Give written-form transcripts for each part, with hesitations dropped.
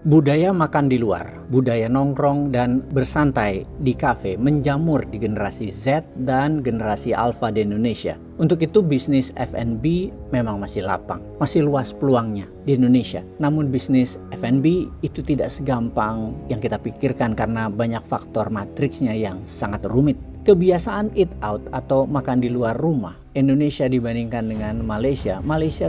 Budaya makan di luar, budaya nongkrong dan bersantai di kafe menjamur di generasi Z dan generasi Alpha di Indonesia. Untuk itu bisnis F&B memang masih lapang, masih luas peluangnya di Indonesia. Namun bisnis F&B itu tidak segampang yang kita pikirkan karena banyak faktor matriksnya yang sangat rumit. Kebiasaan eat out atau makan di luar rumah Indonesia dibandingkan dengan Malaysia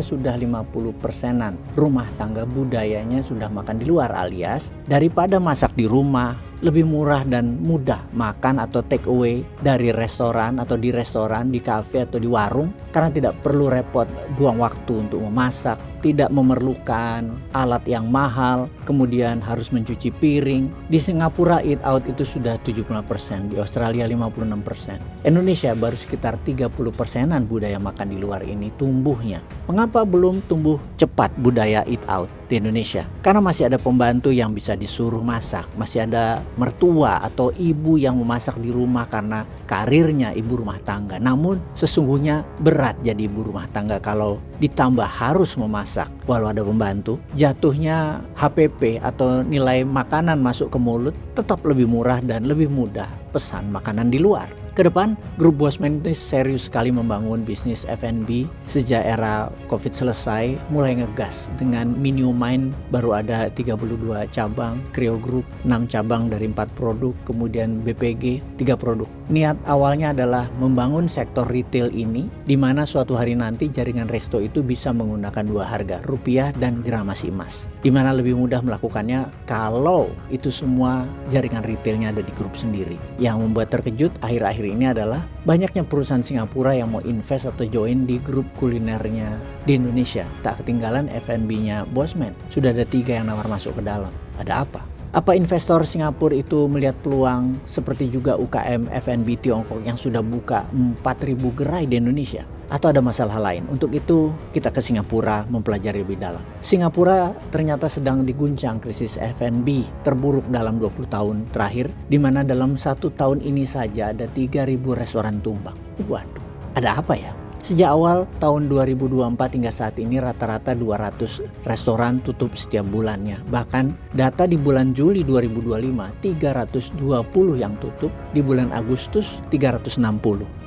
sudah 50%-an rumah tangga budayanya sudah makan di luar, alias daripada masak di rumah lebih murah dan mudah makan atau take away dari restoran atau di restoran, di kafe atau di warung karena tidak perlu repot buang waktu untuk memasak, tidak memerlukan alat yang mahal, kemudian harus mencuci piring. Di Singapura eat out itu sudah 75%, di Australia 56%. Indonesia baru sekitar 30%-an budaya makan di luar ini tumbuhnya. Mengapa belum tumbuh cepat budaya eat out di Indonesia? Karena masih ada pembantu yang bisa disuruh masak, masih ada mertua atau ibu yang memasak di rumah karena karirnya ibu rumah tangga. Namun sesungguhnya berat jadi ibu rumah tangga kalau ditambah harus memasak. Walau ada pembantu, jatuhnya HPP atau nilai makanan masuk ke mulut tetap lebih murah dan lebih mudah pesan makanan di luar. Kedepan, grup Bosman ini serius sekali membangun bisnis F&B sejak era COVID selesai, mulai ngegas dengan Minumine baru ada 32 cabang, Creo Group 6 cabang dari 4 produk, kemudian BPG 3 produk. Niat awalnya adalah membangun sektor retail ini di mana suatu hari nanti jaringan resto itu bisa menggunakan dua harga, rupiah dan gramasi emas. Di mana lebih mudah melakukannya kalau itu semua jaringan retailnya ada di grup sendiri. Yang membuat terkejut akhir-akhir ini adalah banyaknya perusahaan Singapura yang mau invest atau join di grup kulinernya di Indonesia. Tak ketinggalan F&B-nya Bosman. Sudah ada 3 yang nawar masuk ke dalam. Ada apa? Apa investor Singapura itu melihat peluang seperti juga UKM F&B Tiongkok yang sudah buka 4.000 gerai di Indonesia? Atau ada masalah lain? Untuk itu kita ke Singapura mempelajari lebih dalam. Singapura ternyata sedang diguncang krisis F&B terburuk dalam 20 tahun terakhir, di mana dalam 1 tahun ini saja ada 3.000 restoran tumbang. Waduh, ada apa ya? Sejak awal tahun 2024 hingga saat ini rata-rata 200 restoran tutup setiap bulannya. Bahkan data di bulan Juli 2025 320 yang tutup, di bulan Agustus 360.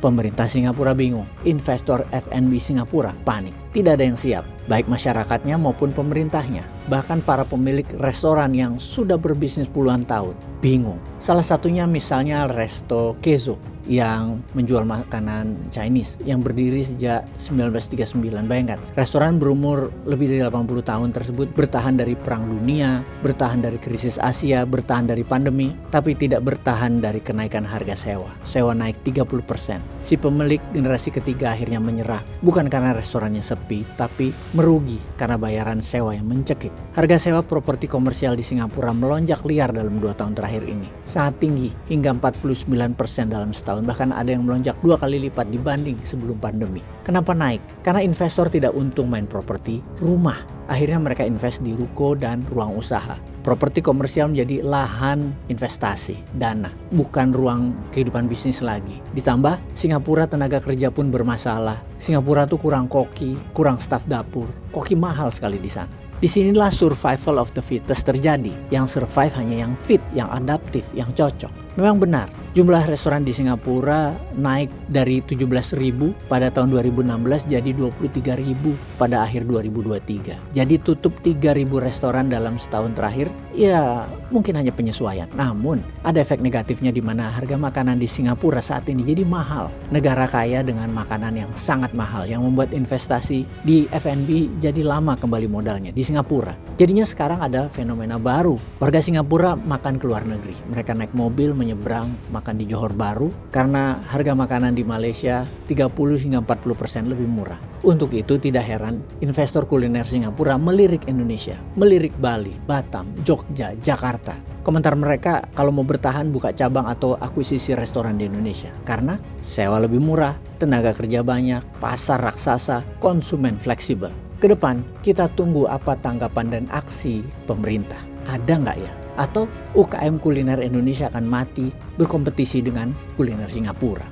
Pemerintah Singapura bingung, investor F&B Singapura panik. Tidak ada yang siap, baik masyarakatnya maupun pemerintahnya. Bahkan para pemilik restoran yang sudah berbisnis puluhan tahun bingung. Salah satunya misalnya Resto Kezo yang menjual makanan Chinese yang berdiri sejak 1939. Bayangkan, restoran berumur lebih dari 80 tahun tersebut bertahan dari perang dunia, bertahan dari krisis Asia, bertahan dari pandemi, tapi tidak bertahan dari kenaikan harga sewa. Sewa naik 30%. Si pemilik generasi ketiga akhirnya menyerah, bukan karena restorannya sepi, tapi merugi karena bayaran sewa yang mencekik. Harga sewa properti komersial di Singapura melonjak liar dalam 2 tahun terakhir ini. Sangat tinggi, hingga 49% dalam setahun. Bahkan ada yang melonjak 2 kali lipat dibanding sebelum pandemi. Kenapa naik? Karena investor tidak untung main properti rumah. Akhirnya mereka invest di ruko dan ruang usaha. Properti komersial menjadi lahan investasi, dana, bukan ruang kehidupan bisnis lagi. Ditambah Singapura tenaga kerja pun bermasalah. Singapura tuh kurang koki, kurang staf dapur. Koki mahal sekali di sana. Disinilah survival of the fittest terjadi. Yang survive hanya yang fit, yang adaptif, yang cocok. Memang benar, jumlah restoran di Singapura naik dari 17.000 pada tahun 2016 jadi 23.000 pada akhir 2023. Jadi tutup 3.000 restoran dalam setahun terakhir, ya mungkin hanya penyesuaian. Namun ada efek negatifnya di mana harga makanan di Singapura saat ini jadi mahal. Negara kaya dengan makanan yang sangat mahal yang membuat investasi di F&B jadi lama kembali modalnya di Singapura. Jadinya sekarang ada fenomena baru. Warga Singapura makan ke luar negeri. Mereka naik mobil menyeberang makan di Johor Bahru karena harga makanan di Malaysia 30 hingga 40% lebih murah. Untuk itu tidak heran investor kuliner Singapura melirik Indonesia, melirik Bali, Batam, Jogja, Jakarta. Komentar mereka kalau mau bertahan buka cabang atau akuisisi restoran di Indonesia karena sewa lebih murah, tenaga kerja banyak, pasar raksasa, konsumen fleksibel. Kedepan kita tunggu apa tanggapan dan aksi pemerintah. Ada nggak ya? Atau UKM kuliner Indonesia akan mati berkompetisi dengan kuliner Singapura?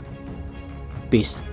Peace.